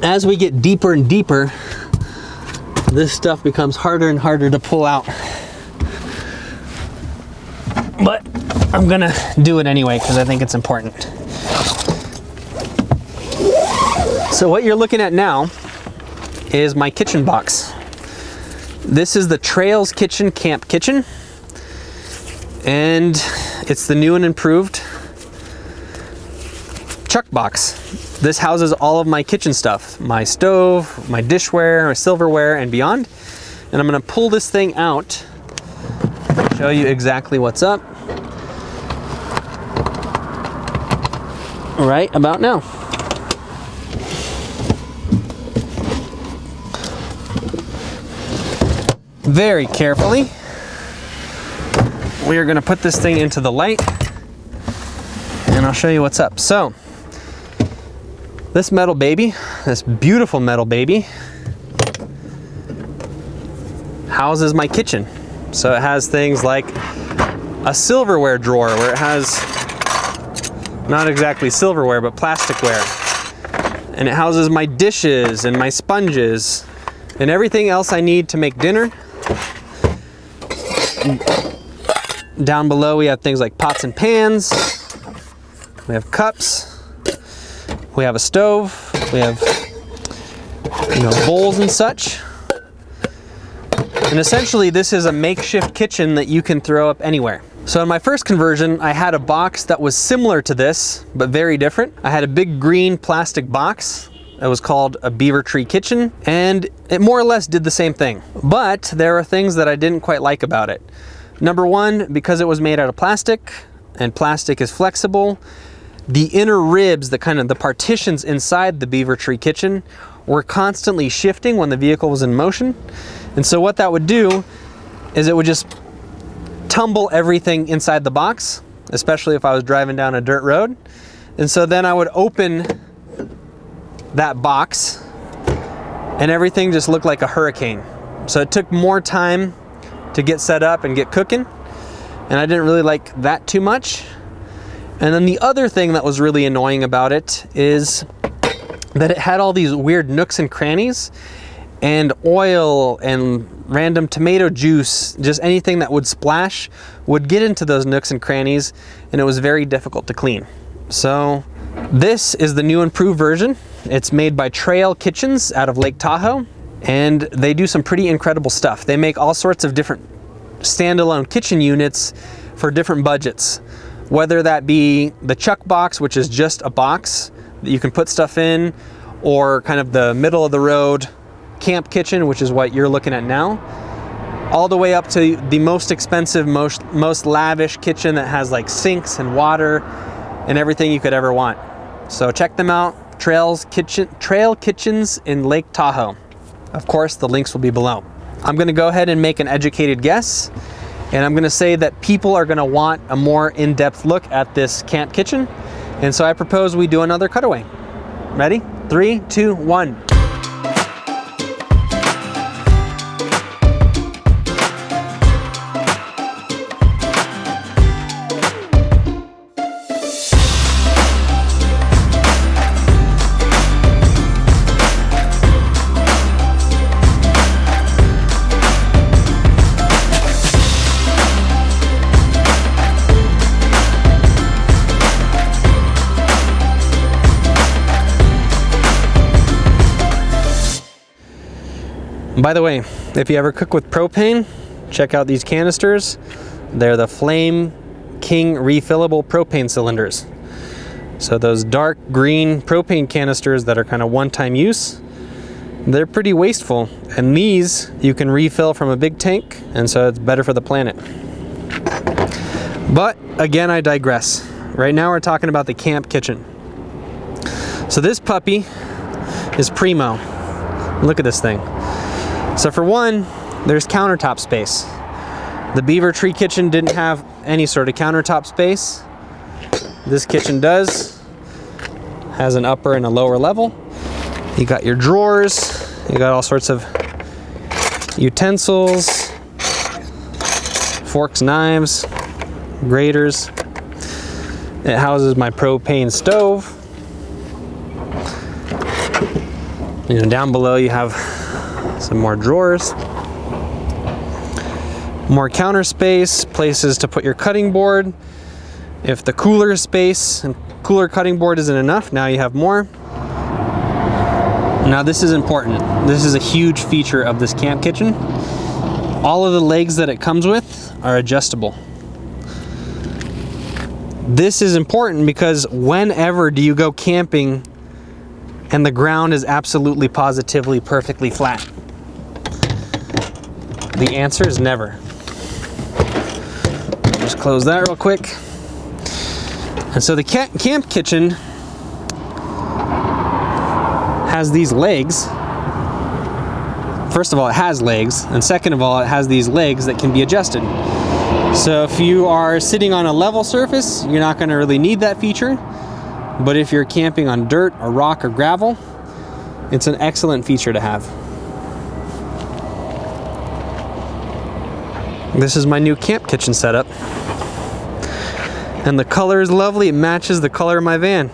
as we get deeper and deeper, this stuff becomes harder and harder to pull out. But I'm gonna do it anyway because I think it's important. So what you're looking at now is my kitchen box. This is the Trails Kitchen Camp Kitchen, and it's the new and improved chuck box. This houses all of my kitchen stuff, my stove, my dishware, my silverware, and beyond. And I'm gonna pull this thing out, show you exactly what's up right about now. Very carefully, we are gonna put this thing into the light, and I'll show you what's up. So, this metal baby, this beautiful metal baby, houses my kitchen. So it has things like a silverware drawer where it has, not exactly silverware, but plasticware. And it houses my dishes and my sponges and everything else I need to make dinner. Down below we have things like pots and pans, we have cups, we have a stove, we have, bowls and such. And essentially this is a makeshift kitchen that you can throw up anywhere. So in my first conversion, I had a box that was similar to this, but very different. I had a big green plastic box that was called a Beaver tree kitchen, and it more or less did the same thing. But there are things that I didn't quite like about it. Number one, because it was made out of plastic, and plastic is flexible, the inner ribs, the partitions inside the Beaver tree kitchen were constantly shifting when the vehicle was in motion. And so what that would do is it would just tumble everything inside the box, especially if I was driving down a dirt road. And so then I would open that box and everything just looked like a hurricane. So it took more time to get set up and get cooking, and I didn't really like that too much. And then the other thing that was really annoying about it is that it had all these weird nooks and crannies, and oil and random tomato juice, just anything that would splash would get into those nooks and crannies, and it was very difficult to clean. So this is the new improved version. It's made by Trail Kitchens out of Lake Tahoe, and they do some pretty incredible stuff. They make all sorts of different standalone kitchen units for different budgets, whether that be the chuck box, which is just a box that you can put stuff in, or kind of the middle of the road camp kitchen, which is what you're looking at now, all the way up to the most expensive, most lavish kitchen that has like sinks and water and everything you could ever want. So check them out, Trail Kitchens in Lake Tahoe. Of course, the links will be below. I'm gonna go ahead and make an educated guess, and I'm gonna say that people are gonna want a more in-depth look at this camp kitchen, and so I propose we do another cutaway. Ready? 3, 2, 1. By the way, if you ever cook with propane, check out these canisters. They're the Flame King refillable propane cylinders. So those dark green propane canisters that are kind of one-time use, they're pretty wasteful. And these you can refill from a big tank, and so it's better for the planet. But again, I digress. Right now we're talking about the camp kitchen. So this puppy is primo. Look at this thing. So for one, there's countertop space. The Beaver tree kitchen didn't have any sort of countertop space. This kitchen does. Has an upper and a lower level. You got your drawers. You got all sorts of utensils, forks, knives, graters. It houses my propane stove. You know, down below you have some more drawers, more counter space, places to put your cutting board. If the cooler space and cooler cutting board isn't enough, now you have more. Now this is important. This is a huge feature of this camp kitchen. All of the legs that it comes with are adjustable. This is important because whenever do you go camping and the ground is absolutely positively perfectly flat? The answer is never. Just close that real quick. And so the camp kitchen has these legs. First of all, it has legs, and second of all, it has these legs that can be adjusted. So if you are sitting on a level surface, you're not going to really need that feature. But if you're camping on dirt or rock or gravel, it's an excellent feature to have. This is my new camp kitchen setup. And the color is lovely. It matches the color of my van.